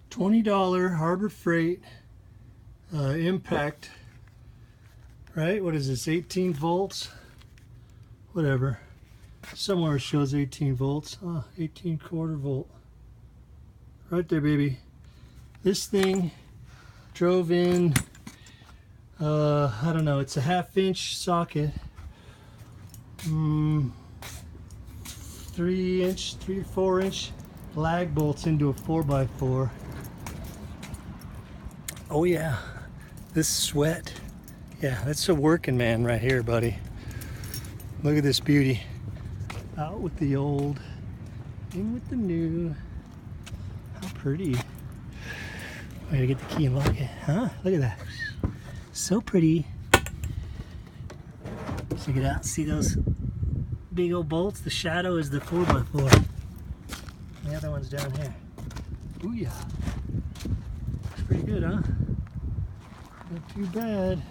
$20 Harbor Freight impact, right? What is this, 18 volts? Whatever. Somewhere it shows 18 volts. 18 volt. Right there, baby. This thing drove in, I don't know, it's a 1/2-inch socket. 3 or 4 inch lag bolts into a 4x4. Oh yeah, this sweat. Yeah, that's a working man right here, buddy. Look at this beauty. Out with the old, in with the new. How pretty. I gotta get the key and lock it. Huh? Look at that. So pretty. Check it out. See those big old bolts? The shadow is the 4x4. The other one's down here. Ooh yeah. Looks pretty good, huh? Not too bad.